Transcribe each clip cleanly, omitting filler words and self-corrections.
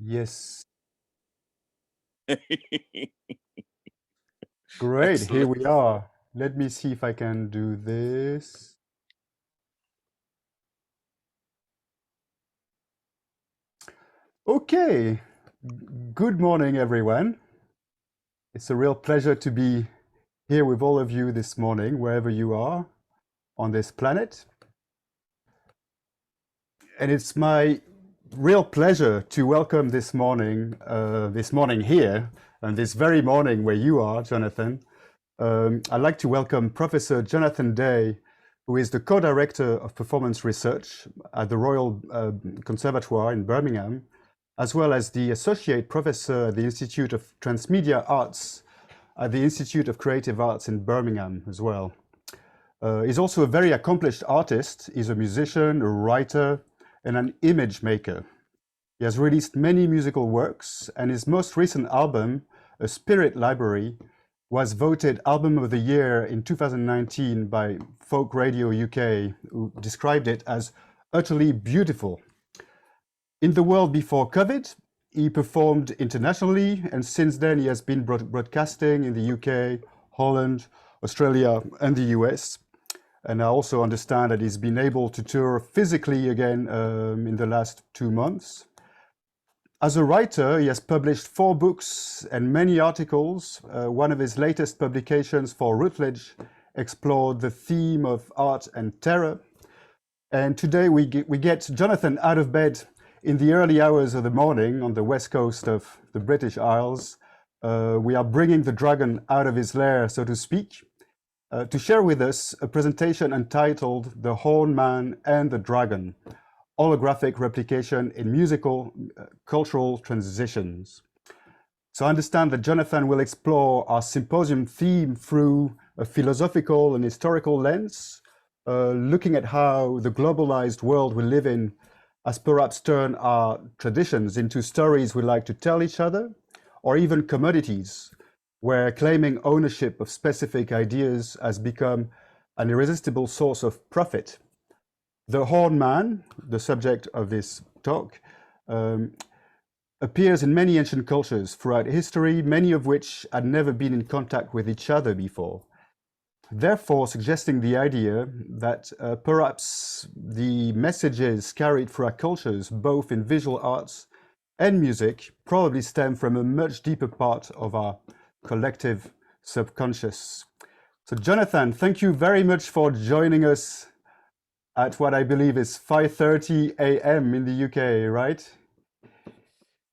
Yes. Great. Here Excellent. we are. Let me see if I can do this. Okay. Good morning, everyone. It's a real pleasure to be here with all of you this morning, wherever you are on this planet. And it's my real pleasure to welcome this morning here, and this very morning where you are, Jonathan. I'd like to welcome Professor Jonathan Day, who is the co-director of performance research at the Royal Conservatoire in Birmingham, as well as the associate professor at the Institute of Transmedia Arts at the Institute of Creative Arts in Birmingham as well. He's also a very accomplished artist. He's a musician, a writer, and an image maker. He has released many musical works, and his most recent album, A Spirit Library, was voted Album of the Year in 2019 by Folk Radio UK, who described it as utterly beautiful. In the world before COVID, he performed internationally, and since then he has been broadcasting in the UK, Holland, Australia, and the US. And I also understand that he's been able to tour physically again in the last 2 months. As a writer, he has published 4 books and many articles. One of his latest publications for Routledge explored the theme of art and terror. And today we get Jonathan out of bed in the early hours of the morning on the west coast of the British Isles. We are bringing the dragon out of his lair, so to speak, to share with us a presentation entitled The Horn Man and the Dragon, Holographic Replication in Musical Cultural Transitions. So I understand that Jonathan will explore our symposium theme through a philosophical and historical lens, looking at how the globalized world we live in has perhaps turned our traditions into stories we like to tell each other, or even commodities, where claiming ownership of specific ideas has become an irresistible source of profit. The Horn Man, the subject of this talk, appears in many ancient cultures throughout history, many of which had never been in contact with each other before. Therefore, suggesting the idea that perhaps the messages carried through our cultures, both in visual arts and music, probably stem from a much deeper part of our collective subconscious. So Jonathan, thank you very much for joining us at what I believe is 5:30 a.m. in the UK, right?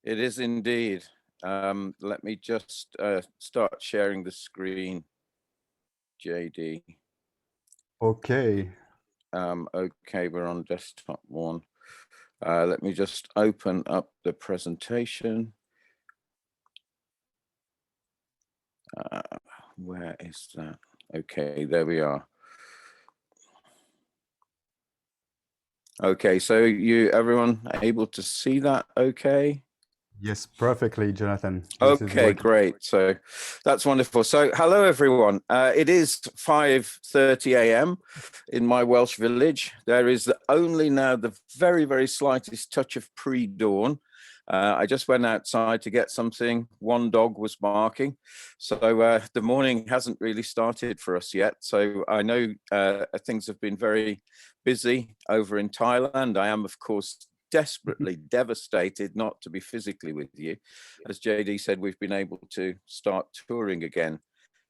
It is indeed. Let me just start sharing the screen, JD. Okay. Okay, we're on desktop 1. Let me just open up the presentation. Where is that? Okay, there we are. Okay, so everyone able to see that okay? Yes, perfectly, Jonathan. Okay, great. So that's wonderful. So hello, everyone. It is 5:30 a.m. in my Welsh village. There is only now the very, very slightest touch of pre-dawn. I just went outside to get something. One dog was barking. So the morning hasn't really started for us yet. So I know things have been very busy over in Thailand. I am, of course, desperately devastated not to be physically with you. As JD said, we've been able to start touring again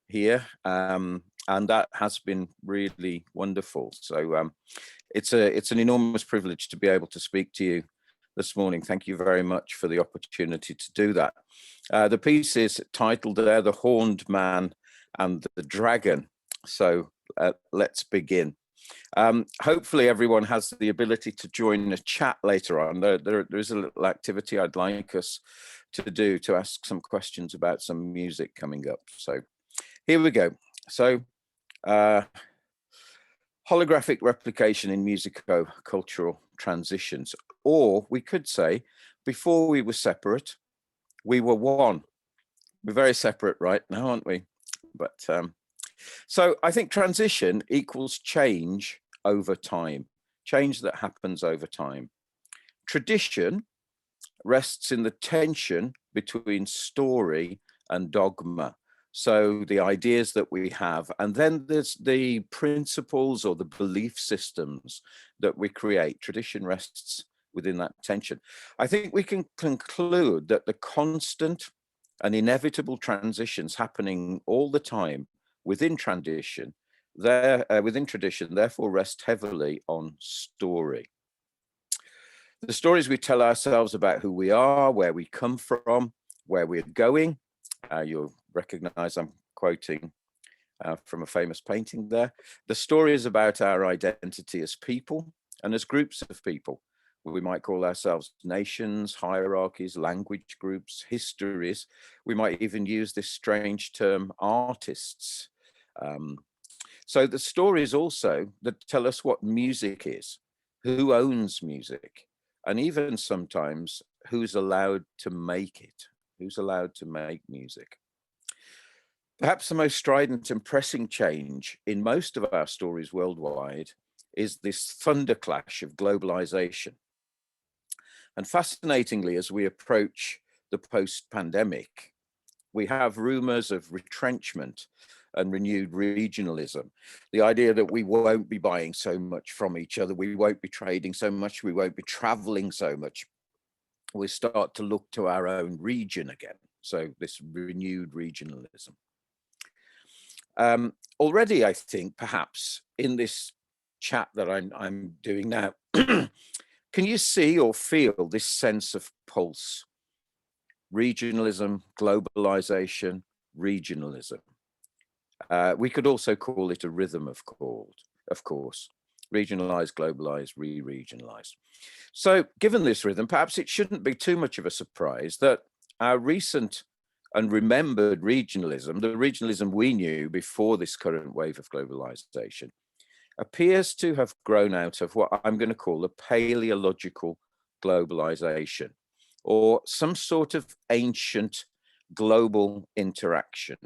here, and that has been really wonderful. So it's an enormous privilege to be able to speak to you this morning. Thank you very much for the opportunity to do that. The piece is titled there, The Horned Man and the Dragon. So let's begin. Hopefully everyone has the ability to join a chat later on. There is a little activity I'd like us to do to ask some questions about some music coming up. So here we go. So holographic replication in musico-cultural transitions, or we could say before we were separate, we were one. We're very separate right now, aren't we? But so I think transition equals change over time, change that happens over time. Tradition rests in the tension between story and dogma. So the ideas that we have, and then there's the principles or the belief systems that we create. Tradition rests within that tension. I think we can conclude that the constant and inevitable transitions happening all the time within tradition, therefore rest heavily on story. The stories we tell ourselves about who we are, where we come from, where we're going. You'll recognize I'm quoting from a famous painting there. The story is about our identity as people and as groups of people. We might call ourselves nations, hierarchies, language groups, histories. We might even use this strange term, artists. So the stories also that tell us what music is, who owns music, and even sometimes who's allowed to make it, who's allowed to make music. Perhaps the most strident and pressing change in most of our stories worldwide is this thunderclash of globalization. And fascinatingly, as we approach the post-pandemic, we have rumors of retrenchment and renewed regionalism. The idea that we won't be buying so much from each other, we won't be trading so much, we won't be traveling so much. We start to look to our own region again. So this renewed regionalism. Already, I think, perhaps in this chat that I'm doing now, can you see or feel this sense of pulse? Regionalism, globalization, regionalism. We could also call it a rhythm, of course. Regionalized, globalized, re-regionalized. So given this rhythm, perhaps it shouldn't be too much of a surprise that our recent and remembered regionalism, the regionalism we knew before this current wave of globalization, appears to have grown out of what I'm going to call a paleological globalization, or some sort of ancient global interaction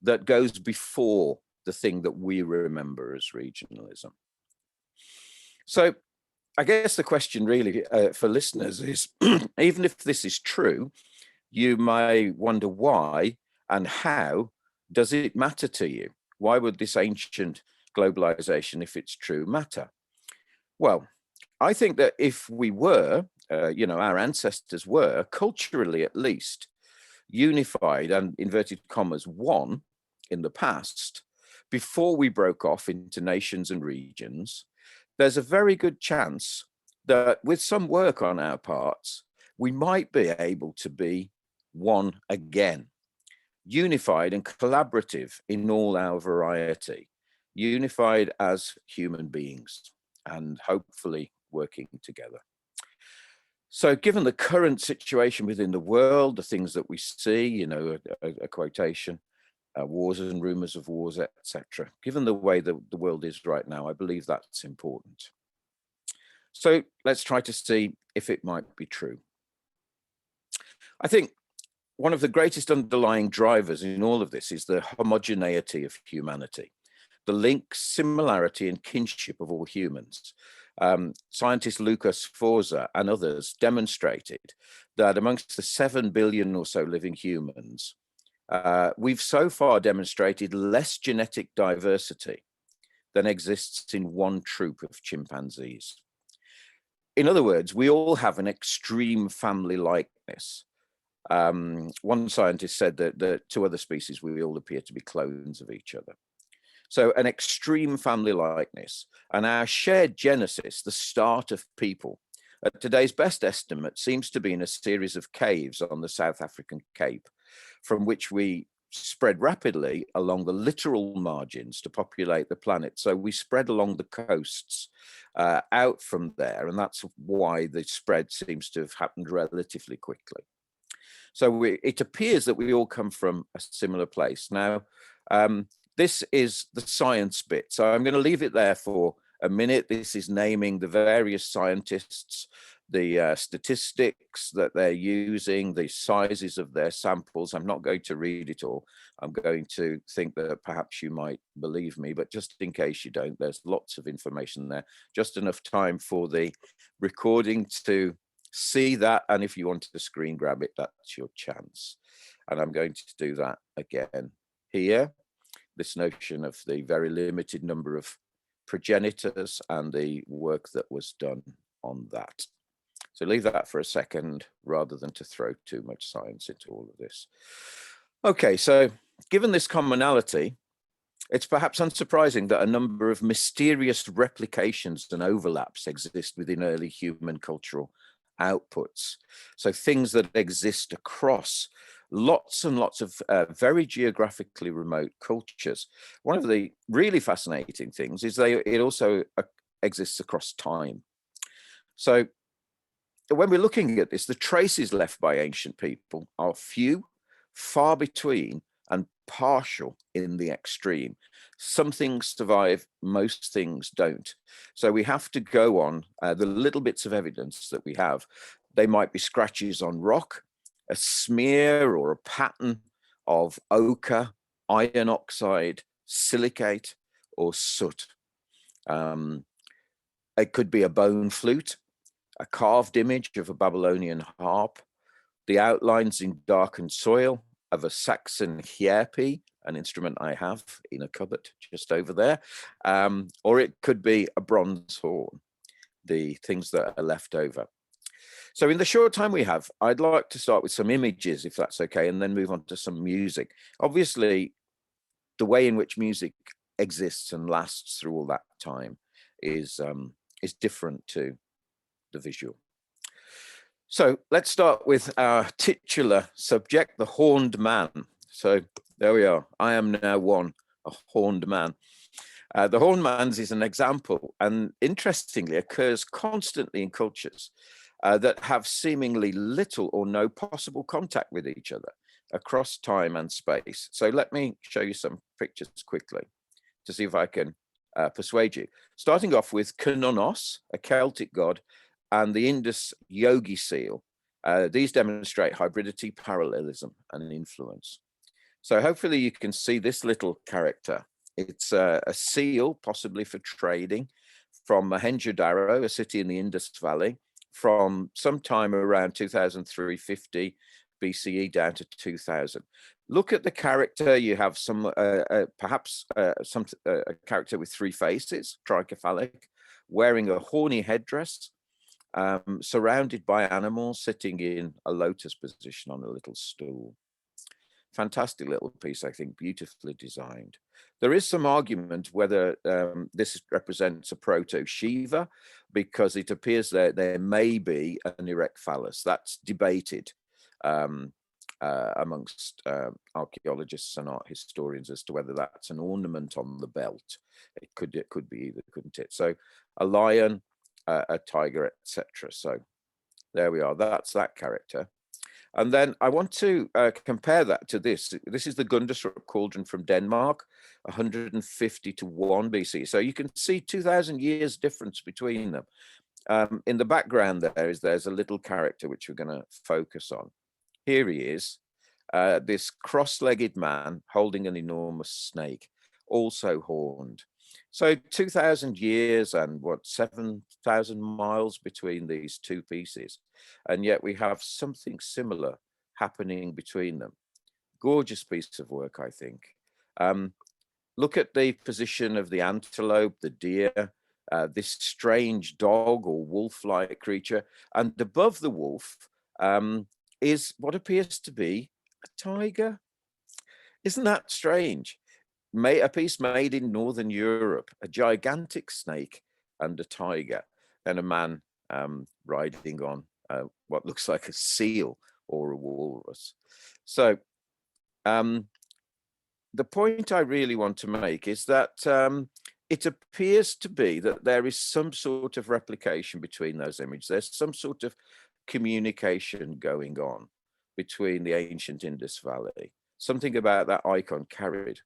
that goes before the thing that we remember as regionalism. So I guess the question really for listeners is, even if this is true, you may wonder why and how does it matter to you? Why would this ancient globalization, if it's true, matter? Well, I think that if we were, our ancestors were, culturally at least, unified and inverted commas one in the past, before we broke off into nations and regions, there's a very good chance that with some work on our parts, we might be able to be one again, unified and collaborative in all our variety, unified as human beings and hopefully working together. So given the current situation within the world, the things that we see, a quotation, wars and rumors of wars, etc. Given the way the world is right now, I believe that's important. So let's try to see if it might be true. I think one of the greatest underlying drivers in all of this is the homogeneity of humanity, the link, similarity, and kinship of all humans. Scientist Lucas Forza and others demonstrated that amongst the 7 billion or so living humans, we've so far demonstrated less genetic diversity than exists in one troop of chimpanzees. In other words, we all have an extreme family likeness. One scientist said that to other species, we all appear to be clones of each other. So an extreme family likeness and our shared genesis, the start of people, at today's best estimate, seems to be in a series of caves on the South African Cape, from which we spread rapidly along the littoral margins to populate the planet. So we spread along the coasts out from there, and that's why the spread seems to have happened relatively quickly. So it appears that we all come from a similar place. Now, this is the science bit. So I'm going to leave it there for a minute. This is naming the various scientists, the statistics that they're using, the sizes of their samples. I'm not going to read it all. I'm going to think that perhaps you might believe me, but just in case you don't, there's lots of information there. Just enough time for the recording to see that. And if you want to screen grab it, that's your chance. And I'm going to do that again here. This notion of the very limited number of progenitors and the work that was done on that. So leave that for a second rather than to throw too much science into all of this. Okay, so given this commonality, it's perhaps unsurprising that a number of mysterious replications and overlaps exist within early human cultural outputs. So things that exist across lots and lots of very geographically remote cultures. One of the really fascinating things is it also exists across time. So when we're looking at this, the traces left by ancient people are few, far between, and partial in the extreme. Some things survive, most things don't. So we have to go on the little bits of evidence that we have. They might be scratches on rock, a smear or a pattern of ochre, iron oxide, silicate, or soot. It could be a bone flute, a carved image of a Babylonian harp, the outlines in darkened soil of a Saxon hierpe, an instrument I have in a cupboard just over there, or it could be a bronze horn, the things that are left over. So in the short time we have, I'd like to start with some images, if that's okay, and then move on to some music. Obviously, the way in which music exists and lasts through all that time is different to the visual. So let's start with our titular subject, the horned man. So there we are. I am now one, a horned man. The horned man is an example, and interestingly occurs constantly in cultures that have seemingly little or no possible contact with each other across time and space. So let me show you some pictures quickly to see if I can persuade you. Starting off with Cnonos, a Celtic god, and the Indus yogi seal. These demonstrate hybridity, parallelism, and influence. So hopefully you can see this little character. It's a seal, possibly for trading, from Mohenjo-Daro, a city in the Indus Valley, from sometime around 2350 BCE down to 2000. Look at the character. You have some, perhaps a character with three faces, tricephalic, wearing a horny headdress, surrounded by animals, sitting in a lotus position on a little stool. Fantastic little piece, I think, beautifully designed. There is some argument whether this represents a proto-Shiva, because it appears that there may be an erect phallus. That's debated amongst archaeologists and art historians as to whether that's an ornament on the belt. It could be either, couldn't it? So a lion, a tiger, etc. So there we are. That's that character. And then I want to compare that to this. This is the Gundasrup cauldron from Denmark, 150 to 1 BC. So you can see 2,000 years difference between them. In the background there's a little character which we're going to focus on. Here he is, this cross-legged man holding an enormous snake, also horned. So 2,000 years and what, 7,000 miles between these two pieces. And yet we have something similar happening between them. Gorgeous piece of work, I think. Look at the position of the antelope, the deer, this strange dog or wolf-like creature. And above the wolf is what appears to be a tiger. Isn't that strange? A piece made in Northern Europe, a gigantic snake and a tiger, and a man riding on what looks like a seal or a walrus. So the point I really want to make is that it appears to be that there is some sort of replication between those images. There's some sort of communication going on between the ancient Indus Valley. Something about that icon carried.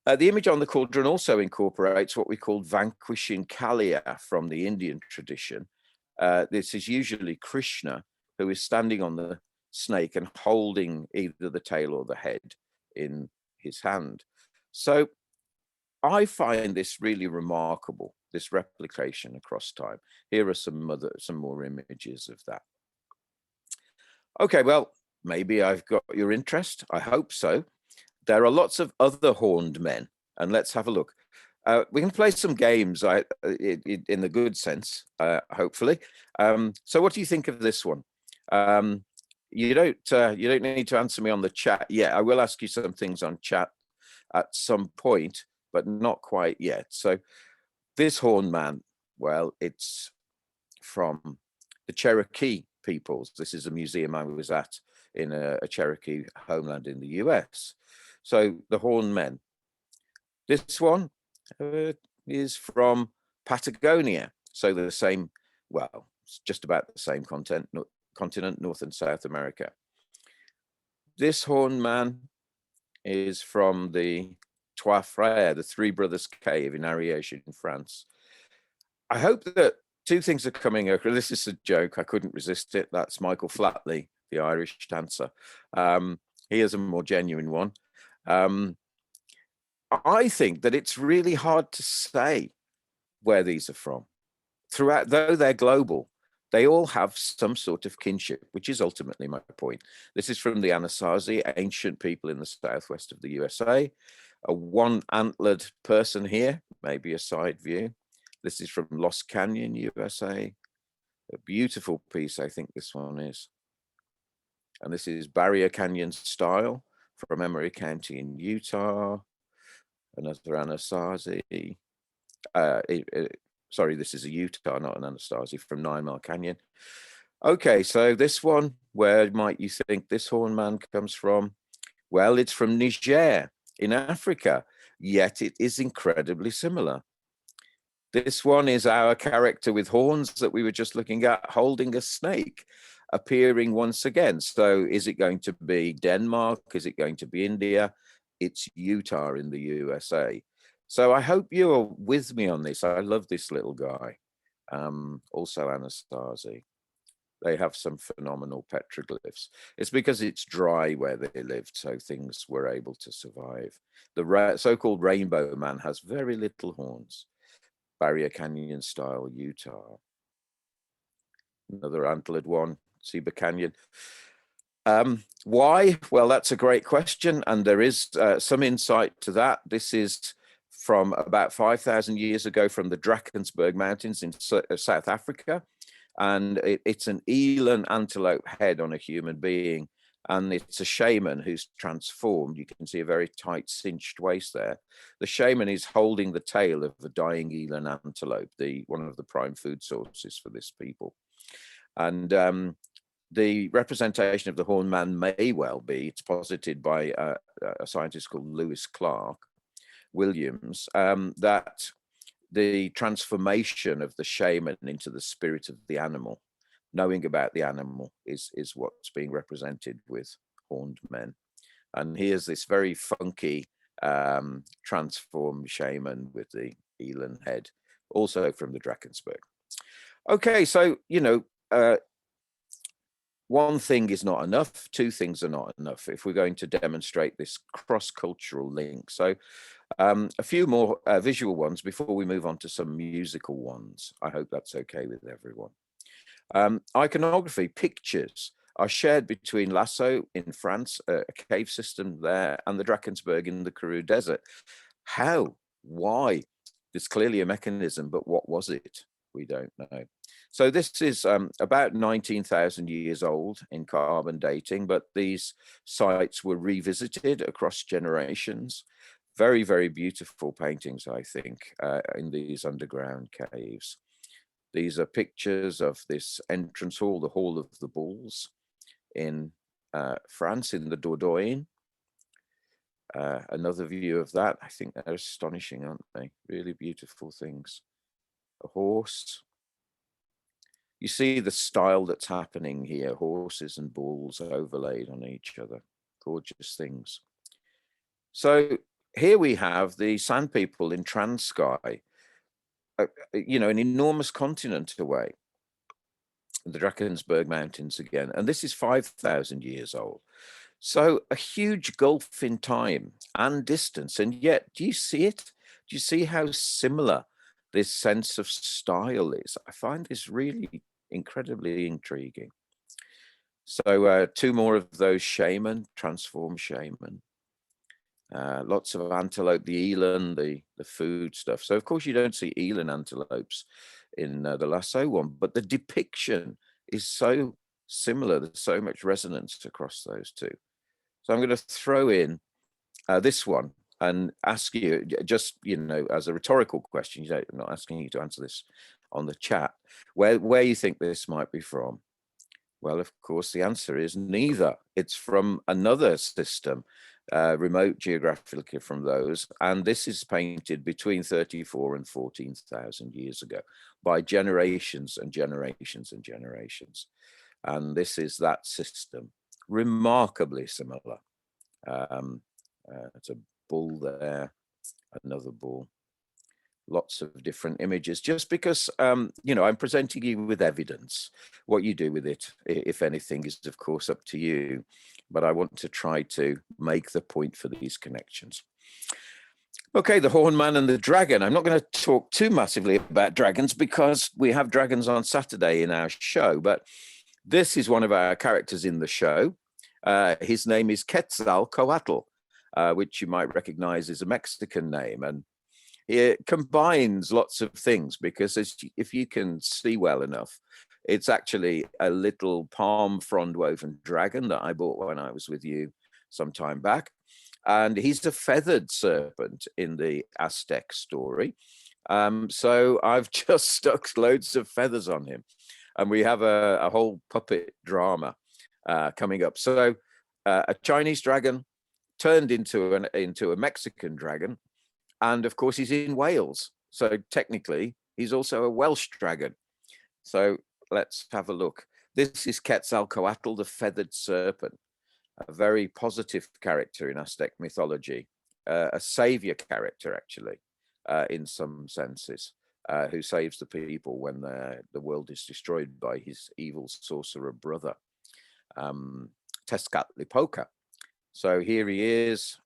The image on the cauldron also incorporates what we call vanquishing Kalia from the Indian tradition. This is usually Krishna, who is standing on the snake and holding either the tail or the head in his hand. So I find this really remarkable, this replication across time. Here are some more images of that. Okay, well, maybe I've got your interest. I hope so. There are lots of other horned men, and let's have a look. We can play some games in the good sense, hopefully. So what do you think of this one? You don't need to answer me on the chat yet. I will ask you some things on chat at some point, but not quite yet. So this horned man, well, it's from the Cherokee peoples. This is a museum I was at in a Cherokee homeland in the US. So the horned men. This one is from Patagonia. So the same, well, it's just about the same continent, North and South America. This horned man is from the Trois Frères, the Three Brothers Cave in Ariège in France. I hope that two things are coming over. This is a joke. I couldn't resist it. That's Michael Flatley, the Irish dancer. Here's a more genuine one. I think that it's really hard to say where these are from. Throughout, though they're global, they all have some sort of kinship, which is ultimately my point. This is from the Anasazi, ancient people in the southwest of the USA. A one-antlered person here, maybe a side view. This is from Lost Canyon, USA. A beautiful piece, I think this one is. And this is Barrier Canyon style from Emery County in Utah. Another Anasazi. Sorry, this is a Utah, not an Anasazi, from 9 Mile Canyon. Okay, so this one, where might you think this horned man comes from? Well, it's from Niger in Africa, yet it is incredibly similar. This one is our character with horns that we were just looking at, holding a snake, appearing once again. So is it going to be Denmark? Is it going to be India? It's Utah in the USA. So I hope you're with me on this. I love this little guy. Also Anasazi. They have some phenomenal petroglyphs. It's because it's dry where they lived, so things were able to survive. The so-called rainbow man has very little horns. Barrier Canyon style, Utah. Another antlered one, Cedar Canyon. Why? Well, that's a great question, and there is some insight to that. This is from about 5,000 years ago from the Drakensberg Mountains in South Africa, and it's an eland antelope head on a human being, and it's a shaman who's transformed. You can see a very tight cinched waist there. The shaman is holding the tail of a dying eland antelope, one of the prime food sources for this people. And the representation of the horned man may well be, it's posited by a scientist called Lewis Clark Williams, that the transformation of the shaman into the spirit of the animal, knowing about the animal, is what's being represented with horned men. And here's this very funky transformed shaman with the eland head, also from the Drakensberg. Okay, so, one thing is not enough, two things are not enough if we're going to demonstrate this cross-cultural link. So a few more visual ones before we move on to some musical ones. I hope that's okay with everyone. Iconography, pictures are shared between Lasso in France, a cave system there, and the Drakensberg in the Karoo Desert. How? Why? There's clearly a mechanism, but what was it? We don't know. So this is about 19,000 years old in carbon dating, but these sites were revisited across generations. Very, very beautiful paintings, I think, in these underground caves. These are pictures of this entrance hall, the Hall of the Bulls in France, in the Dordogne. Another view of that. I think they're astonishing, aren't they? Really beautiful things. A horse. You see the style that's happening here, horses and bulls overlaid on each other. Gorgeous things. So here we have the Sand People in Transkei, an enormous continent away, the Drakensberg Mountains again. And this is 5,000 years old. So a huge gulf in time and distance. And yet, do you see it? Do you see how similar this sense of style is. I find this really incredibly intriguing. So 2 more of those shaman, transform shaman. Lots of antelope, the eland, the food stuff. So of course you don't see eland antelopes in the lasso one, but the depiction is so similar. There's so much resonance across those two. So I'm going to throw in this one and ask you, just, as a rhetorical question, I'm not asking you to answer this on the chat, where you think this might be from. Well, of course, the answer is neither. It's from another system, remote geographically from those. And this is painted between 34 and 14,000 years ago by generations and generations and generations. And this is that system, remarkably similar. It's a bull there, another bull. Lots of different images, just because, I'm presenting you with evidence. What you do with it, if anything, is of course up to you. But I want to try to make the point for these connections. Okay, the horn man and the dragon. I'm not going to talk too massively about dragons because we have dragons on Saturday in our show. But this is one of our characters in the show. His name is Quetzalcoatl, which you might recognize as a Mexican name. And it combines lots of things because if you can see well enough, it's actually a little palm frond woven dragon that I bought when I was with you some time back. And he's a feathered serpent in the Aztec story. So I've just stuck loads of feathers on him. And we have a whole puppet drama coming up. So a Chinese dragon turned into a Mexican dragon. And of course, he's in Wales. So technically, he's also a Welsh dragon. So let's have a look. This is Quetzalcoatl, the feathered serpent, a very positive character in Aztec mythology, a savior character, actually, in some senses, who saves the people when the world is destroyed by his evil sorcerer brother, Tezcatlipoca. So here he is.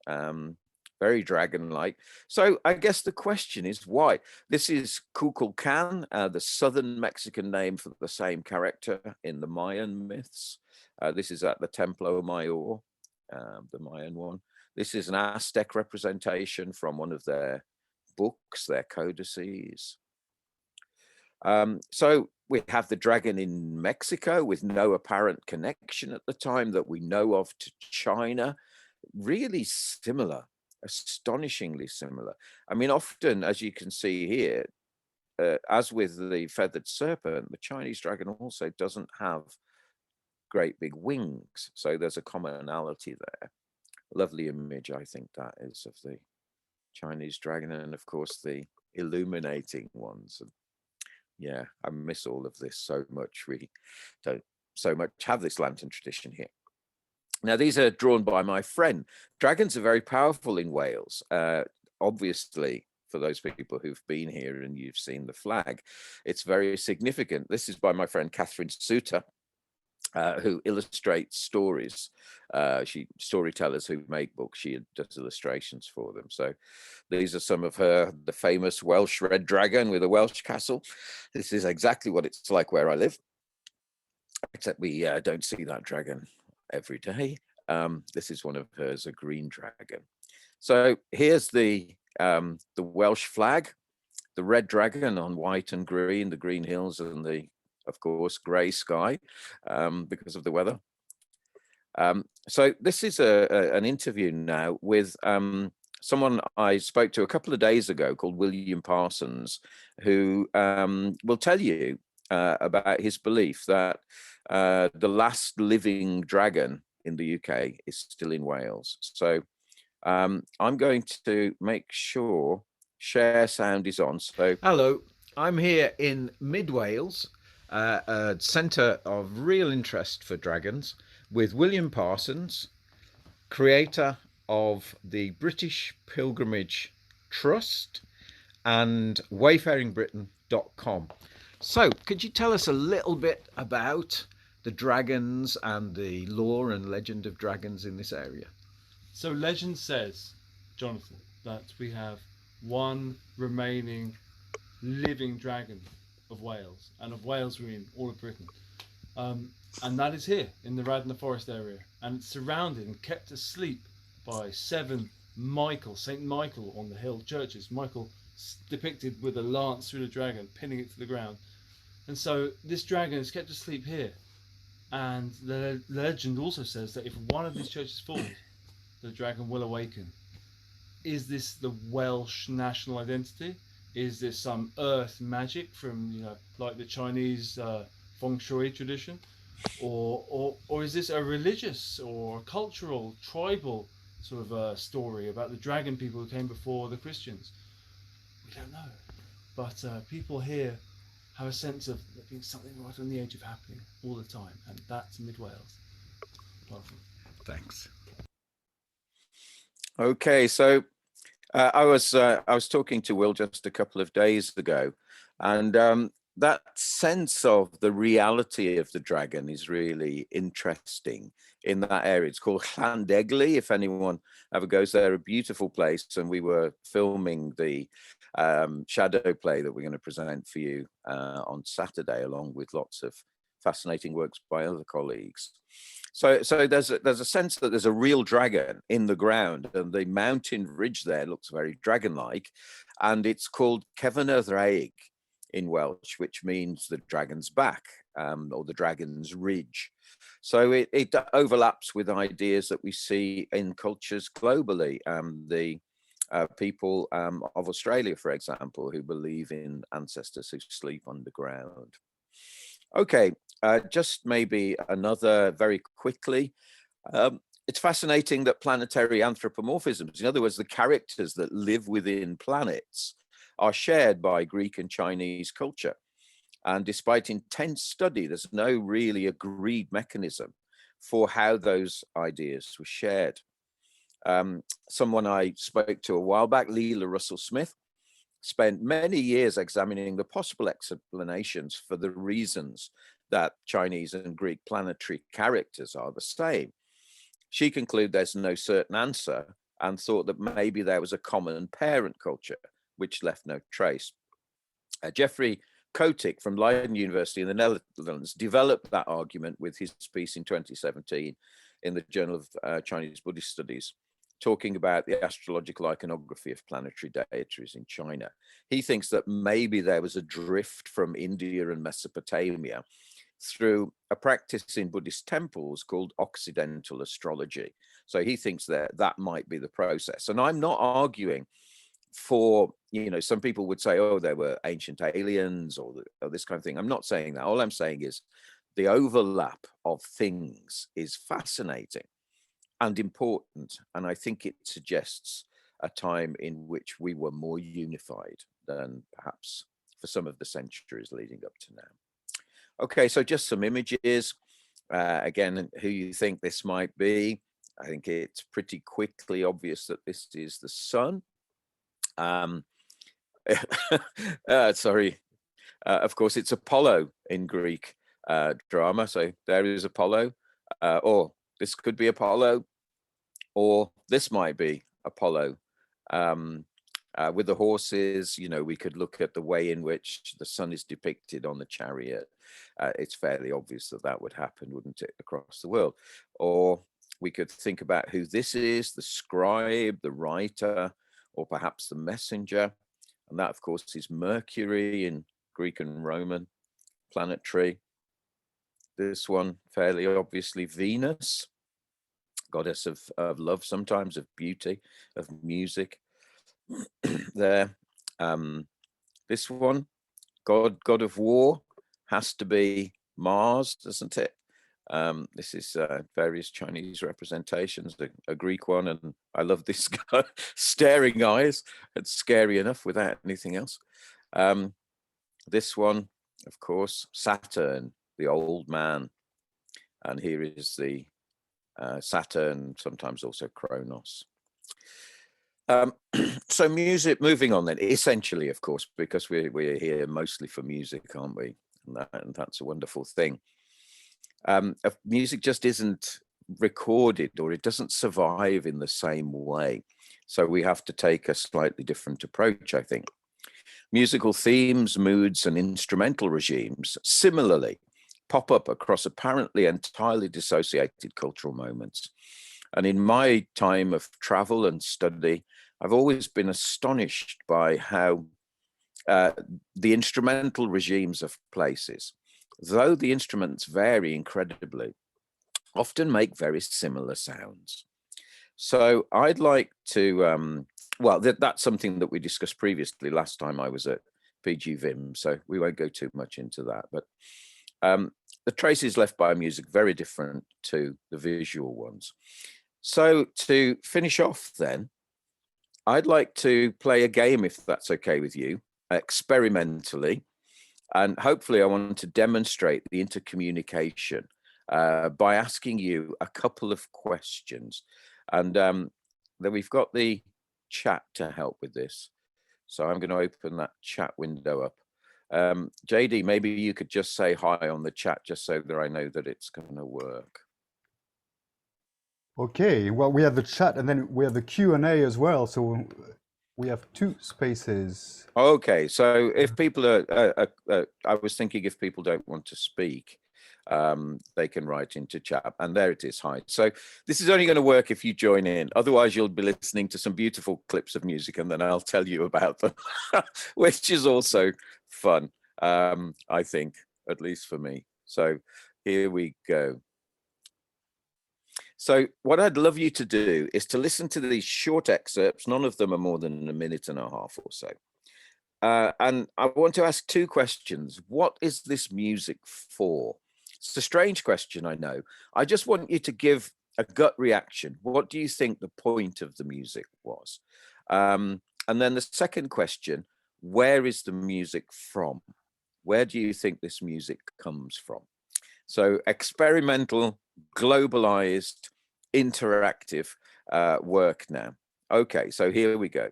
Very dragon-like. So I guess the question is why? This is Kukulkan, the southern Mexican name for the same character in the Mayan myths. This is at the Templo Mayor, the Mayan one. This is an Aztec representation from one of their books, their codices. So we have the dragon in Mexico with no apparent connection at the time that we know of to China. Really similar. Astonishingly similar. I mean, often, as you can see here, as with the feathered serpent, the Chinese dragon also doesn't have great big wings. So there's a commonality there. Lovely image, I think that is, of the Chinese dragon. And of course, the illuminating ones. And yeah, I miss all of this so much. We don't so much have this lantern tradition here. Now, these are drawn by my friend. Dragons are very powerful in Wales. Obviously, for those people who've been here and you've seen the flag, it's very significant. This is by my friend Catherine Suter, who illustrates stories. Storytellers who make books, she does illustrations for them. So these are some of the famous Welsh red dragon with a Welsh castle. This is exactly what it's like where I live, except we don't see that dragon every day. This is one of hers, a green dragon. So here's the Welsh flag, the red dragon on white and green, the green hills and the, of course, grey sky because of the weather. So this is an interview now with someone I spoke to a couple of days ago called William Parsons, who will tell you about his belief that the last living dragon in the UK is still in Wales. So I'm going to make sure share sound is on. So hello, I'm here in mid Wales, a centre of real interest for dragons, with William Parsons, creator of the British Pilgrimage Trust and wayfaringbritain.com. So, could you tell us a little bit about the dragons and the lore and legend of dragons in this area? So legend says, Jonathan, that we have one remaining living dragon of Wales, and of Wales we're in all of Britain. And that is here in the Radnor Forest area, and it's surrounded and kept asleep by 7 St. Michael on the hill churches. Michael depicted with a lance through the dragon, pinning it to the ground. And so this dragon is kept asleep here. And the legend also says that if one of these churches falls, the dragon will awaken. Is this the Welsh national identity? Is this some earth magic from, like the Chinese feng shui tradition? Or is this a religious or cultural, tribal sort of story about the dragon people who came before the Christians? We don't know. But people here have a sense of there being something right on the edge of happening all the time, and that's Mid Wales. Welcome. Thanks. Okay, so I was talking to Will just a couple of days ago, and that sense of the reality of the dragon is really interesting in that area. It's called Llandegli, if anyone ever goes there, a beautiful place. And we were filming the shadow play that we're going to present for you on Saturday, along with lots of fascinating works by other colleagues. So there's a sense that there's a real dragon in the ground, and the mountain ridge there looks very dragon-like, and it's called Cefn y Ddraig in Welsh, which means the dragon's back, or the dragon's ridge. So it overlaps with ideas that we see in cultures globally. The people of Australia, for example, who believe in ancestors who sleep underground. Okay, just maybe another very quickly. It's fascinating that planetary anthropomorphisms, in other words, the characters that live within planets, are shared by Greek and Chinese culture. And despite intense study, there's no really agreed mechanism for how those ideas were shared. Someone I spoke to a while back, Leela Russell-Smith, spent many years examining the possible explanations for the reasons that Chinese and Greek planetary characters are the same. She concluded there's no certain answer and thought that maybe there was a common parent culture, which left no trace. Jeffrey Kotick from Leiden University in the Netherlands developed that argument with his piece in 2017 in the Journal of Chinese Buddhist Studies, talking about the astrological iconography of planetary deities in China. He thinks that maybe there was a drift from India and Mesopotamia through a practice in Buddhist temples called Occidental astrology. So he thinks that that might be the process. And I'm not arguing for, some people would say, oh, there were ancient aliens or this kind of thing. I'm not saying that. All I'm saying is the overlap of things is fascinating and important. And I think it suggests a time in which we were more unified than perhaps for some of the centuries leading up to now. Okay, so just some images. Again, who you think this might be. I think it's pretty quickly obvious that this is the sun. Sorry. Of course, it's Apollo in Greek drama. So there is Apollo, or this could be Apollo, or this might be Apollo. With the horses, we could look at the way in which the sun is depicted on the chariot. It's fairly obvious that that would happen, wouldn't it, across the world? Or we could think about who this is, the scribe, the writer, or perhaps the messenger. And that, of course, is Mercury in Greek and Roman planetary. This one, fairly obviously Venus, goddess of love, sometimes of beauty, of music. There. This one, god of war, has to be Mars, doesn't it? This is various Chinese representations, a Greek one, and I love this guy, staring eyes. It's scary enough without anything else. This one, of course, Saturn, the old man. And here is the Saturn, sometimes also Kronos. So music, moving on then, essentially, of course, because we're here mostly for music, aren't we? And that's a wonderful thing. Music just isn't recorded, or it doesn't survive in the same way. So we have to take a slightly different approach, I think. Musical themes, moods, and instrumental regimes similarly pop up across apparently entirely dissociated cultural moments. And in my time of travel and study, I've always been astonished by how the instrumental regimes of places, though the instruments vary incredibly, often make very similar sounds. So I'd like to, well, that's something that we discussed previously last time I was at PG Vim, so we won't go too much into that. But the traces left by music very different to the visual ones. So to finish off then, I'd like to play a game, if that's okay with you, experimentally. And hopefully I want to demonstrate the intercommunication by asking you a couple of questions. And then we've got the chat to help with this. So I'm going to open that chat window up. JD, maybe you could just say hi on the chat just so that I know that it's going to work. Okay, well, we have the chat and then we have the Q&A as well. So we have two spaces. Okay, so if people are, I was thinking if people don't want to speak, they can write into chat, and there it is. Hi. So this is only going to work if you join in. Otherwise, you'll be listening to some beautiful clips of music, and then I'll tell you about them, which is also fun, I think, at least for me. So here we go. So what I'd love you to do is to listen to these short excerpts. None of them are more than a minute and a half or so. And I want to ask two questions. What is this music for? It's a strange question, I know. I just want you to give a gut reaction. What do you think the point of the music was? And then the second question, where is the music from? Where do you think this music comes from? So experimental, globalized, interactive work now. Okay, so here we go.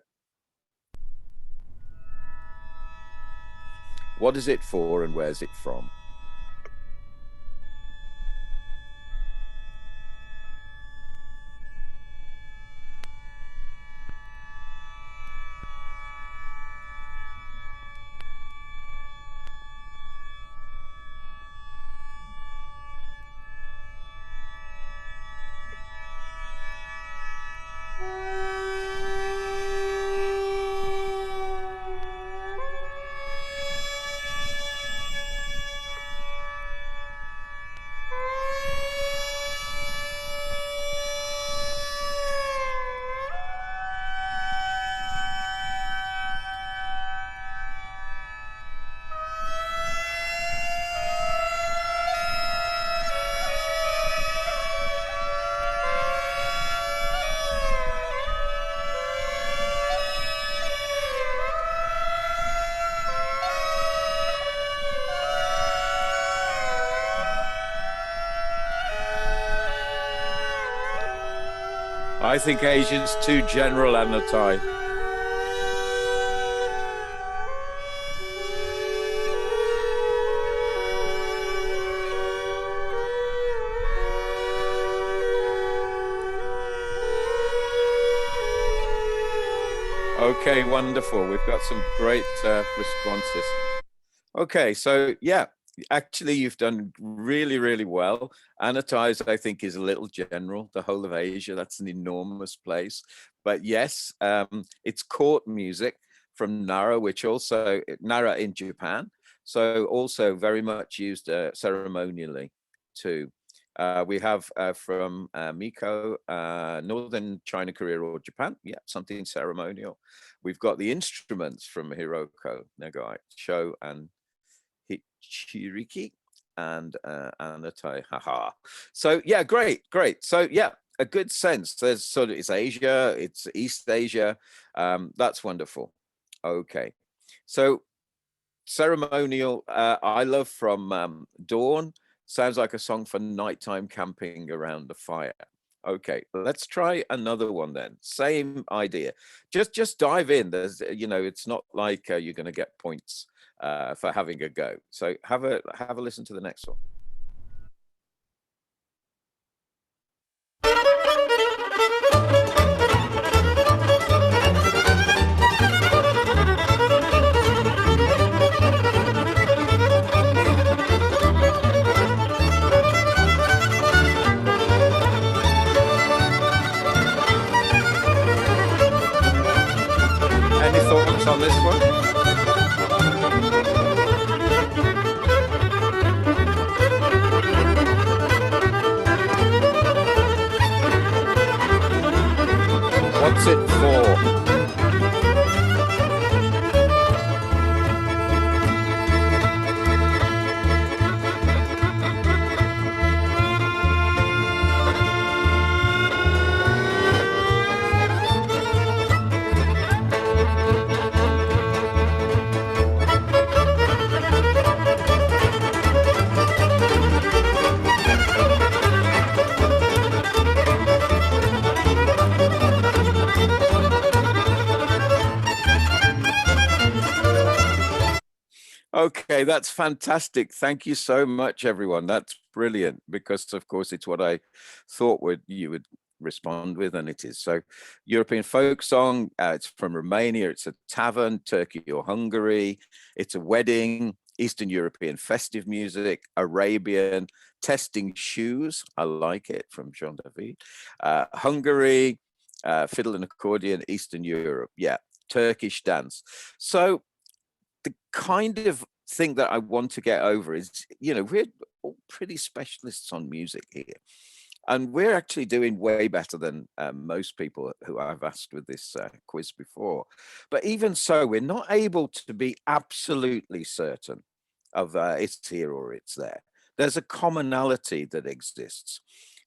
What is it for and where's it from? I think Asian's too general, Anatai. Okay, wonderful. We've got some great responses. Okay, so yeah, actually you've done really, really well. Anatai's, I think, is a little general. The whole of Asia, that's an enormous place. But yes, it's court music from Nara, which also, Nara in Japan. So also very much used ceremonially too. We have from Miko, Northern China, Korea, or Japan. Yeah, something ceremonial. We've got the instruments from Hiroko, Nagai, Sho, and Hichiriki, and Anatai. Haha. So yeah, great. So yeah, a good sense. There's sort of, it's Asia, it's East Asia. That's wonderful. Okay, so ceremonial. I love from Dawn. Sounds like a song for nighttime camping around the fire. Okay, let's try another one then. Same idea. Just dive in. There's, you know, it's not like you're going to get points for having a go. So have a listen to the next one. this one. What's it for? Okay, that's fantastic. Thank you so much, everyone. That's brilliant because, of course, it's what I thought you would respond with, and it is. So, European folk song. It's from Romania. It's a tavern, Turkey or Hungary. It's a wedding. Eastern European festive music. Arabian testing shoes. I like it, from Jean David. Hungary, fiddle and accordion. Eastern Europe. Yeah, Turkish dance. So, the kind of thing that I want to get over is, we're all pretty specialists on music here. And we're actually doing way better than most people who I've asked with this quiz before. But even so, we're not able to be absolutely certain of it's here or it's there. There's a commonality that exists.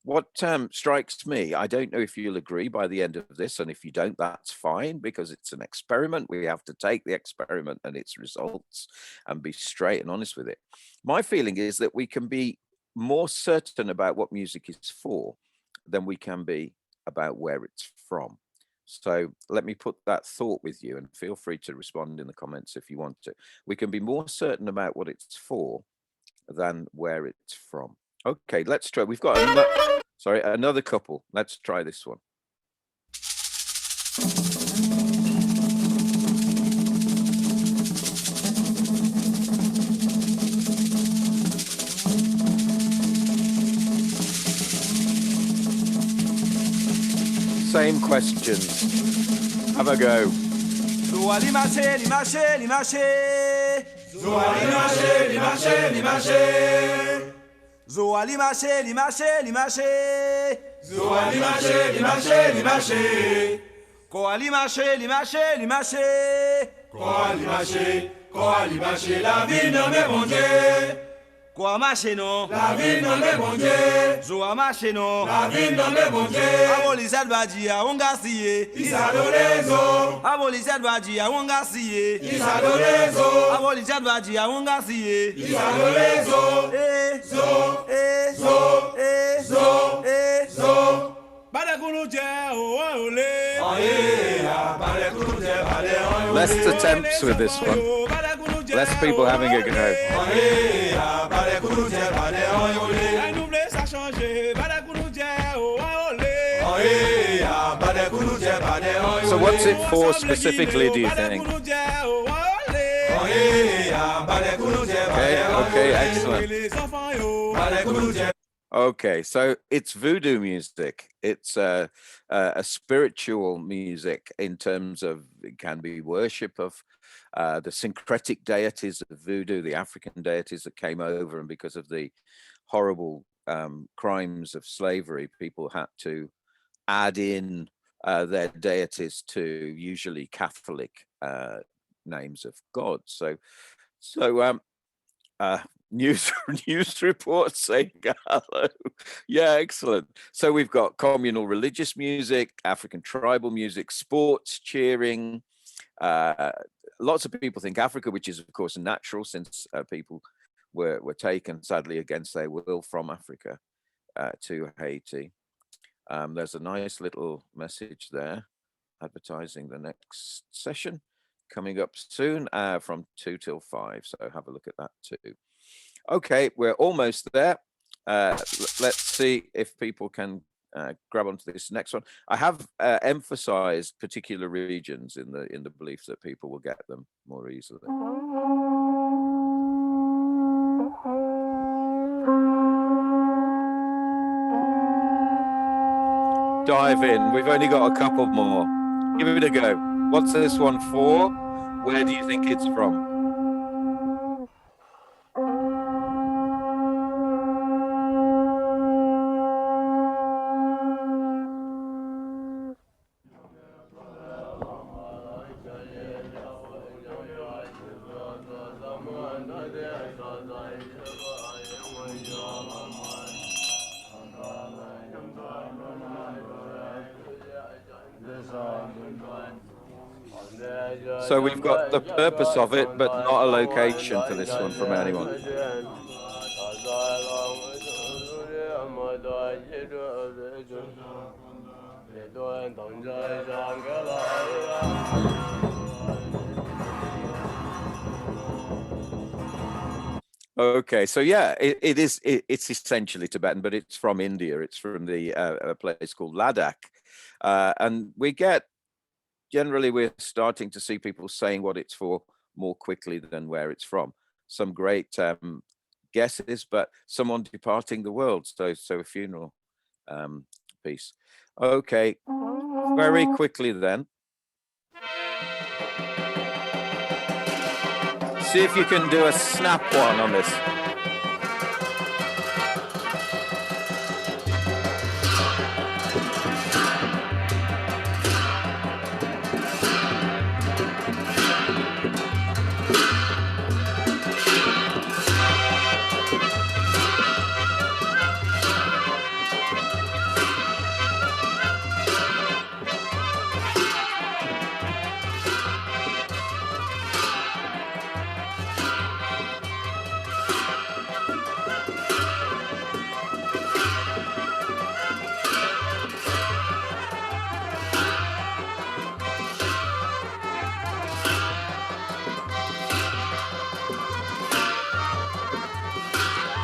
What strikes me, I don't know if you'll agree by the end of this, and if you don't, that's fine, because it's an experiment. We have to take the experiment and its results and be straight and honest with it. My feeling is that we can be more certain about what music is for than we can be about where it's from. So let me put that thought with you, and feel free to respond in the comments if you want to. We can be more certain about what it's for than where it's from. Okay, let's try. We've got another couple. Let's try this one. Same questions. Have a go. Zoa limache, limache, limache. Zoa limache, limache, limache. Koa limache, limache, limache. Koa limache, koa limache. La vie non me bon Dieu. Koa mache non. La vie non me bon Dieu. Zoa mache non. La vie non me bon Dieu. Abolizad badia onga siye. Isadorezo. Abolizad badia onga siye. Isadorezo. Abolizad badia onga siye. Isadorezo. Zo, zo, zo, zo. Less attempts with this one. Less people having a go. So what's it for specifically, do you think? Okay, excellent. Okay, so it's voodoo music. It's a spiritual music in terms of, it can be worship of the syncretic deities of voodoo, the African deities that came over, and because of the horrible crimes of slavery, people had to add in their deities to usually Catholic names of gods. So news reports saying hello. Yeah, excellent. So we've got communal religious music, African tribal music, sports, cheering. Lots of people think Africa, which is of course natural, since people were taken sadly against their will from Africa to Haiti. There's a nice little message there advertising the next session coming up soon from 2 till 5. So have a look at that too. Okay, we're almost there. Let's see if people can grab onto this next one. I have emphasized particular regions in the belief that people will get them more easily. Dive in. We've only got a couple more. Give it a go. What's this one for? Where do you think it's from? So we've got the purpose of it, but not a location for this one from anyone. Okay, so yeah, it's essentially Tibetan, but it's from India. It's from the a place called Ladakh, and generally we're starting to see people saying what it's for more quickly than where it's from. Some great guesses, but someone departing the world, so a funeral piece. Okay, very quickly then. See if you can do a snap one on this.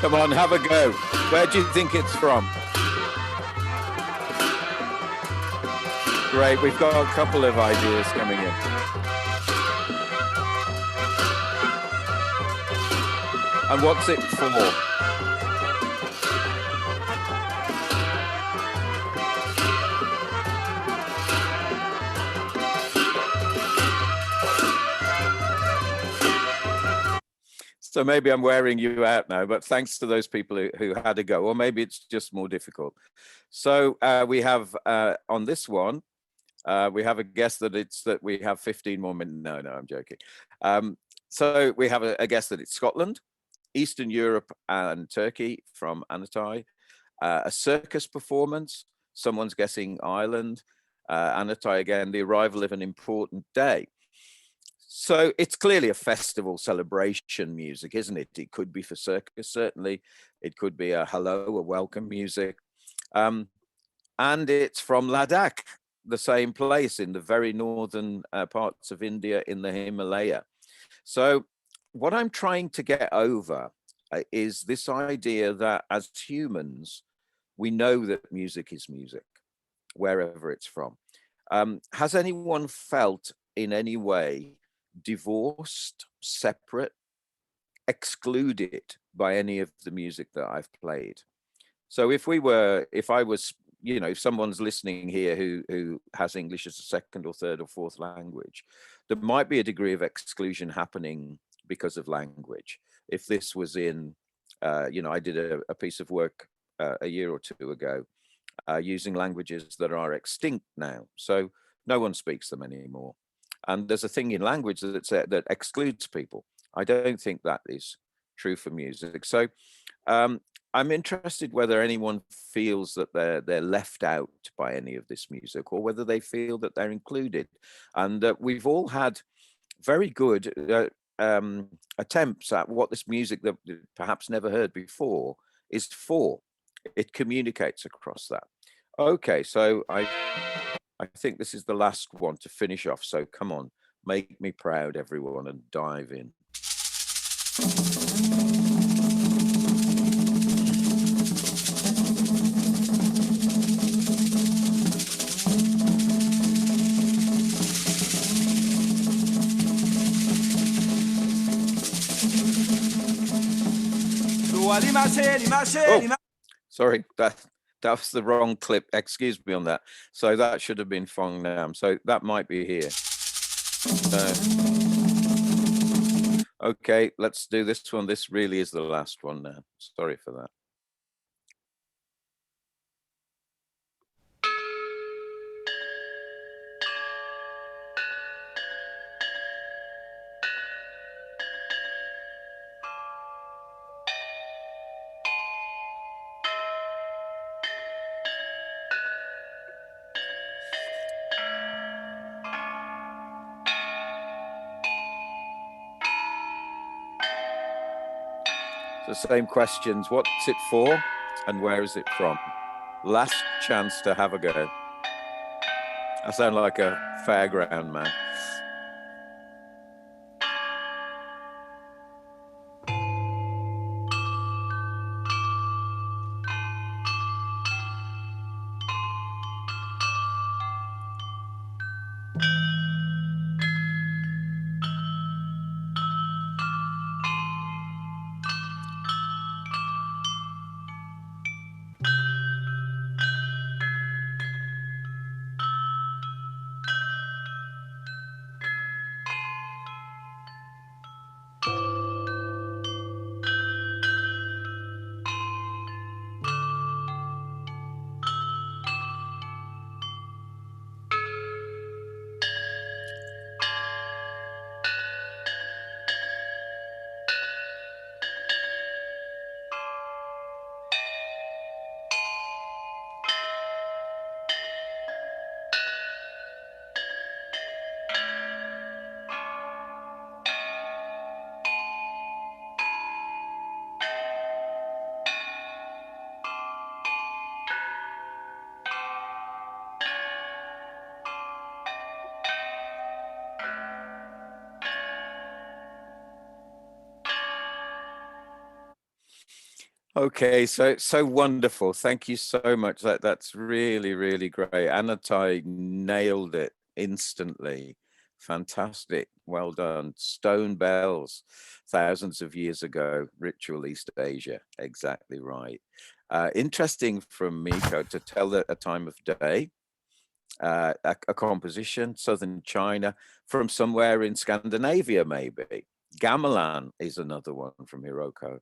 Come on, have a go. Where do you think it's from? Great, we've got a couple of ideas coming in. And what's it for? So maybe I'm wearing you out now, but thanks to those people who had a go, or maybe it's just more difficult. So we have on this one, we have a guess that we have 15 more minutes. No, I'm joking. So we have a guess that it's Scotland, Eastern Europe and Turkey from Anatai, a circus performance, someone's guessing Ireland, Anatai again, the arrival of an important day. So it's clearly a festival celebration music, isn't it? It could be for circus, certainly. It could be a hello, a welcome music. And it's from Ladakh, the same place in the very northern parts of India in the Himalaya. So what I'm trying to get over is this idea that as humans, we know that music is music, wherever it's from. Has anyone felt in any way divorced, separate, excluded by any of the music that I've played? So if I was, if someone's listening here who has English as a second or third or fourth language, there might be a degree of exclusion happening because of language. If this was in, I did a piece of work a year or two ago using languages that are extinct now. So no one speaks them anymore. And there's a thing in language that excludes people. I don't think that is true for music. So I'm interested whether anyone feels that they're left out by any of this music, or whether they feel that they're included. And we've all had very good attempts at what this music that perhaps never heard before is for. It communicates across that. Okay, so I think this is the last one to finish off. So come on, make me proud, everyone, and dive in. Oh, sorry, that was the wrong clip. Excuse me on that. So that should have been Fong Nam. So that might be here. Okay, let's do this one. This really is the last one now. Sorry for that. The same questions. What's it for and where is it from? Last chance to have a go. I sound like a fairground man. Okay, so wonderful. Thank you so much. That's really, really great. Anatai nailed it instantly. Fantastic. Well done. Stone bells, thousands of years ago, ritual East Asia. Exactly right. Interesting from Miko to tell a time of day, a composition, southern China, from somewhere in Scandinavia, maybe. Gamelan is another one from Hiroko.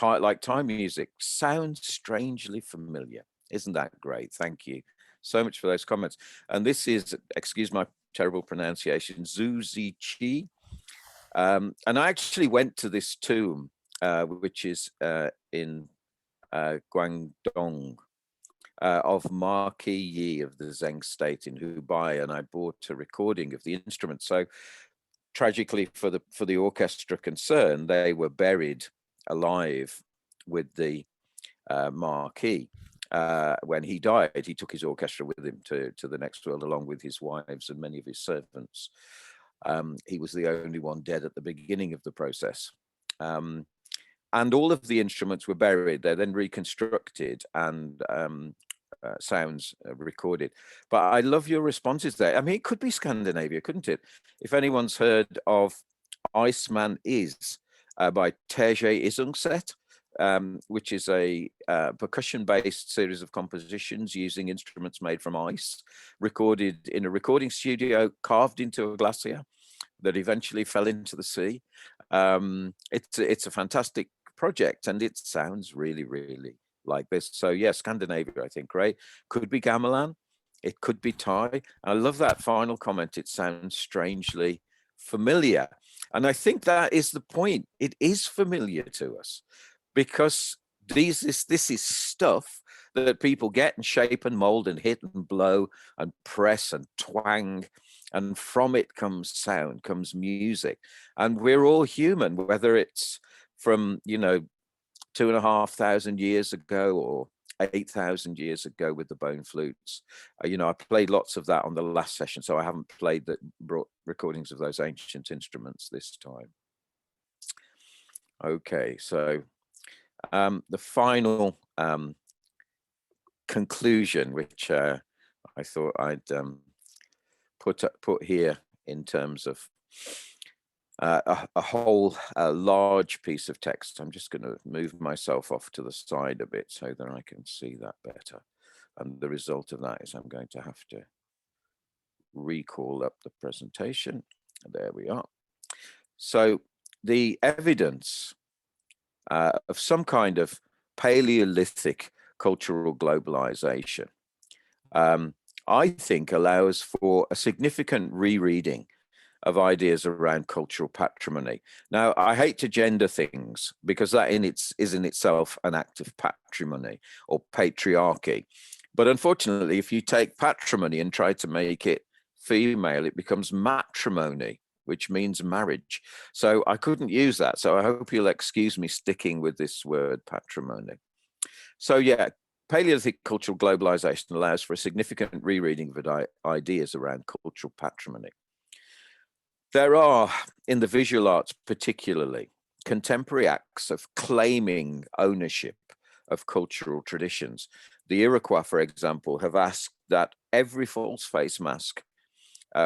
Like time music sounds strangely familiar. Isn't that great? Thank you so much for those comments. And this is, excuse my terrible pronunciation, Zhu Zi Qi. And I actually went to this tomb, which is in Guangdong, of Marquis Yi of the Zheng state in Hubei, and I bought a recording of the instrument. So tragically for the orchestra concerned, they were buried alive with the Marquis. When he died, he took his orchestra with him to the next world, along with his wives and many of his servants. He was the only one dead at the beginning of the process. And all of the instruments were buried. They're then reconstructed and sounds recorded. But I love your responses there. I mean, it could be Scandinavia, couldn't it? If anyone's heard of Iceman Is by Terje Isungset, which is a percussion-based series of compositions using instruments made from ice, recorded in a recording studio carved into a glacier that eventually fell into the sea. It's a fantastic project, and it sounds really, really like this. So yeah, Scandinavia, I think, right? Could be gamelan, it could be Thai. I love that final comment. It sounds strangely familiar. And I think that is the point. It is familiar to us because this is stuff that people get and shape and mold and hit and blow and press and twang. And from it comes sound, comes music. And we're all human, whether it's from, 2,500 years ago or 8,000 years ago with the bone flutes. I played lots of that on the last session, so I haven't brought recordings of those ancient instruments this time. Okay, so the final conclusion, which I thought I'd put here in terms of a whole large piece of text. I'm just going to move myself off to the side a bit so that I can see that better. And the result of that is I'm going to have to recall up the presentation. There we are. So the evidence of some kind of Paleolithic cultural globalization, I think, allows for a significant rereading of ideas around cultural patrimony. Now, I hate to gender things because that is in itself an act of patrimony or patriarchy. But unfortunately, if you take patrimony and try to make it female, it becomes matrimony, which means marriage. So I couldn't use that. So I hope you'll excuse me sticking with this word patrimony. So yeah, Paleolithic cultural globalization allows for a significant rereading of ideas around cultural patrimony. There are, in the visual arts particularly, contemporary acts of claiming ownership of cultural traditions. The Iroquois, for example, have asked that every false face mask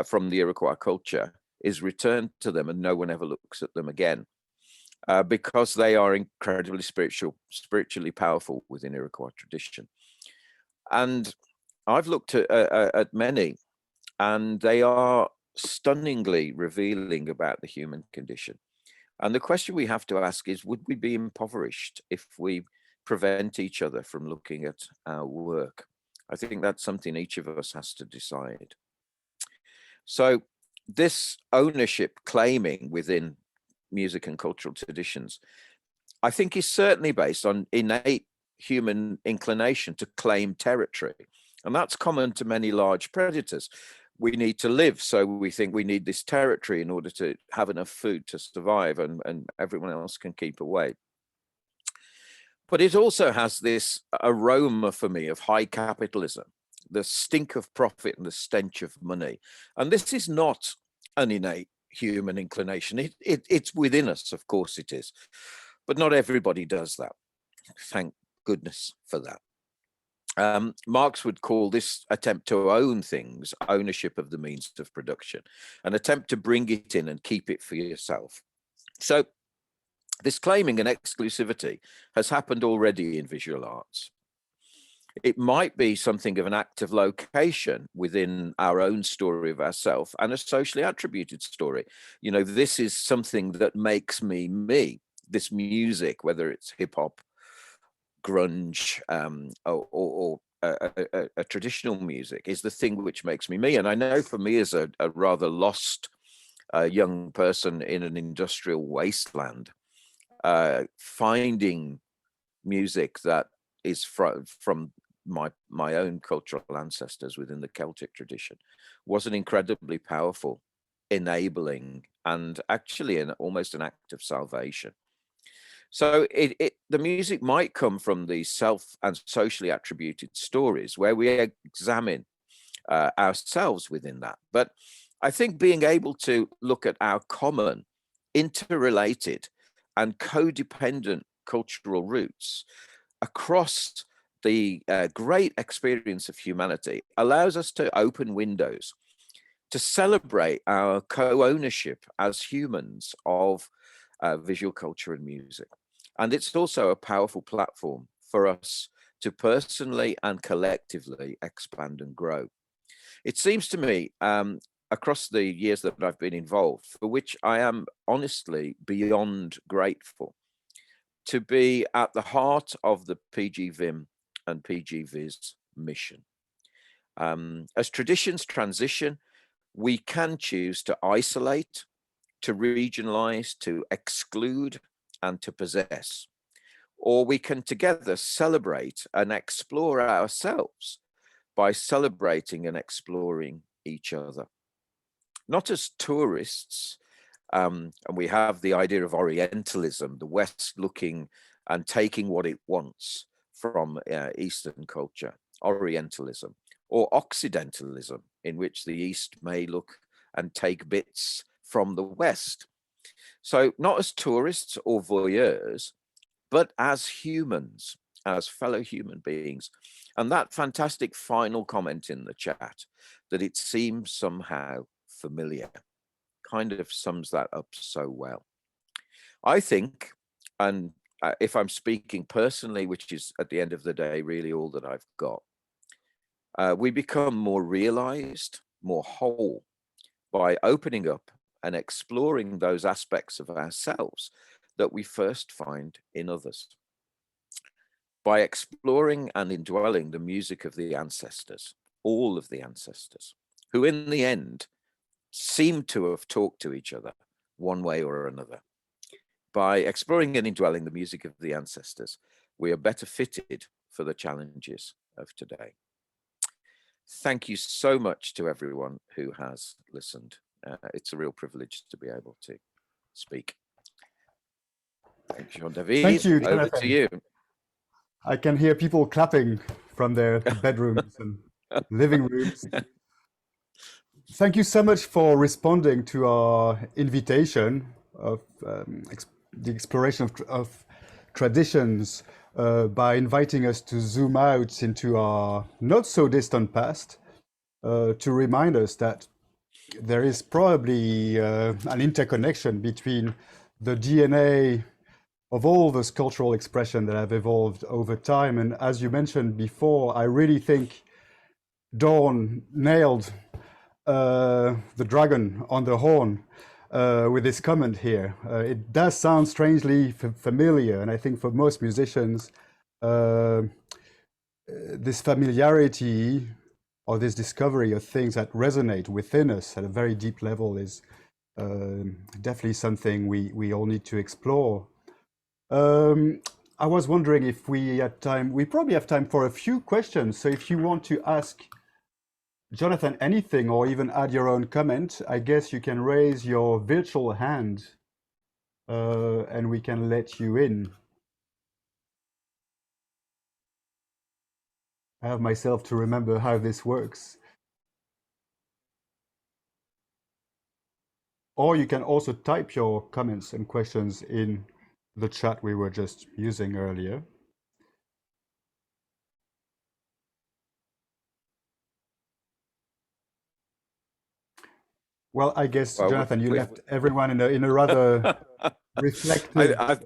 from the Iroquois culture is returned to them and no one ever looks at them again, because they are incredibly spiritually powerful within Iroquois tradition. And I've looked at many, and they are stunningly revealing about the human condition. And the question we have to ask is, would we be impoverished if we prevent each other from looking at our work? I think that's something each of us has to decide. So this ownership claiming within music and cultural traditions, I think, is certainly based on innate human inclination to claim territory. And that's common to many large predators. We need to live, so we think we need this territory in order to have enough food to survive, and everyone else can keep away. But it also has this aroma for me of high capitalism, the stink of profit and the stench of money. And this is not an innate human inclination. It's within us, of course it is. But not everybody does that. Thank goodness for that. Marx would call this attempt to own things ownership of the means of production, an attempt to bring it in and keep it for yourself. So this claiming an exclusivity has happened already in visual arts. It might be something of an act of location within our own story of ourself and a socially attributed story. You know, this is something that makes me me. This music, whether it's hip hop, grunge, or a traditional music, is the thing which makes me me. And I know for me, as a rather lost young person in an industrial wasteland, finding music that is from my own cultural ancestors within the Celtic tradition was an incredibly powerful, enabling, and actually almost an act of salvation. So the music might come from these self and socially attributed stories where we examine ourselves within that. But I think being able to look at our common, interrelated, and codependent cultural roots across the great experience of humanity allows us to open windows to celebrate our co-ownership as humans of visual culture and music. And it's also a powerful platform for us to personally and collectively expand and grow. It seems to me, across the years that I've been involved, for which I am honestly beyond grateful, to be at the heart of the PGVIM and PGVIS mission. As traditions transition, we can choose to isolate, to regionalize, to exclude, and to possess. Or we can together celebrate and explore ourselves by celebrating and exploring each other. Not as tourists, and we have the idea of Orientalism, the West looking and taking what it wants from Eastern culture, Orientalism, or Occidentalism, in which the East may look and take bits from the West. So not as tourists or voyeurs, but as humans, as fellow human beings. And that fantastic final comment in the chat, that it seems somehow familiar, kind of sums that up so well. I think, and if I'm speaking personally, which is at the end of the day really all that I've got, we become more realized, more whole by opening up and exploring those aspects of ourselves that we first find in others. By exploring and indwelling the music of the ancestors, all of the ancestors, who in the end seem to have talked to each other one way or another. By exploring and indwelling the music of the ancestors, we are better fitted for the challenges of today. Thank you so much to everyone who has listened. It's a real privilege to be able to speak. Thank you, Jean-David. Thank you, Over Jonathan. to you. I can hear people clapping from their bedrooms and living rooms. Thank you so much for responding to our invitation of the exploration of traditions by inviting us to zoom out into our not so distant past to remind us that there is probably an interconnection between the DNA of all those cultural expressions that have evolved over time. And as you mentioned before, I really think Dawn nailed the dragon on the horn with this comment here. It does sound strangely familiar, and I think for most musicians, this familiarity or this discovery of things that resonate within us at a very deep level is definitely something we all need to explore. I was wondering if we had time. We probably have time for a few questions. So if you want to ask Jonathan anything or even add your own comment, I guess you can raise your virtual hand and we can let you in. I have myself to remember how this works. Or you can also type your comments and questions in the chat we were just using earlier. Well, I guess, Jonathan, you left everyone in a rather reflective...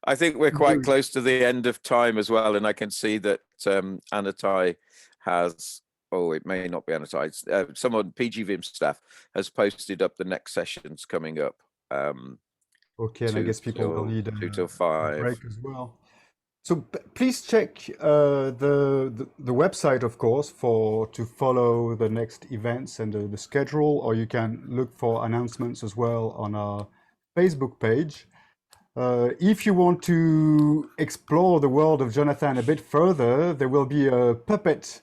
I think we're quite close to the end of time as well, and I can see that Anatai has, oh, it may not be Anatai, someone, PGVIM staff, has posted up the next sessions coming up. Okay, and I guess people will need a 2 till 5 break as well. So please check the website, of course, to follow the next events and the schedule, or you can look for announcements as well on our Facebook page. If you want to explore the world of Jonathan a bit further, there will be a puppet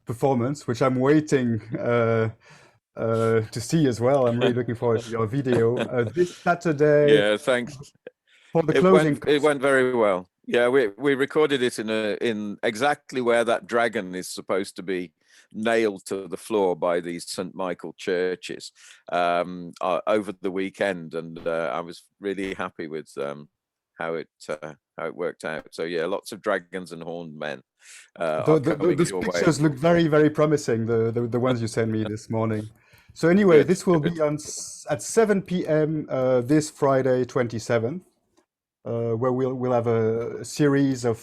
performance, which I'm waiting to see as well. I'm really looking forward to your video this Saturday. Yeah, thanks. For the closing. It went very well. Yeah, we recorded it in exactly where that dragon is supposed to be nailed to the floor by these St. Michael churches over the weekend, and I was really happy with how it worked out. So yeah, lots of dragons and horned men. The pictures look very, very promising. The ones you sent me this morning. So anyway, this will be at 7 p.m. This Friday, 27th, where we'll have a series of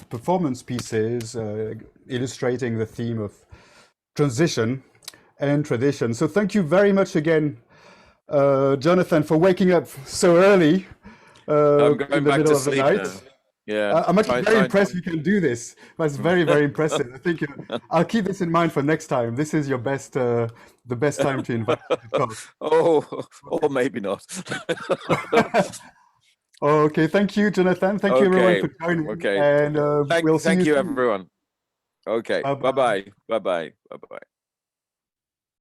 performance pieces illustrating the theme of transition and tradition. So thank you very much again, Jonathan, for waking up so early I'm going in the back middle to of the sleep night. now. Yeah, I'm actually very impressed you can do this. That's very, very impressive. I think I'll keep this in mind for next time. This is your best, the best time to invite you to talk. Or maybe not. Okay, thank you, Jonathan. Thank you, everyone, for joining. Okay. And we'll see thank you, soon. everyone. Okay. Bye-bye. Bye-bye. Bye-bye.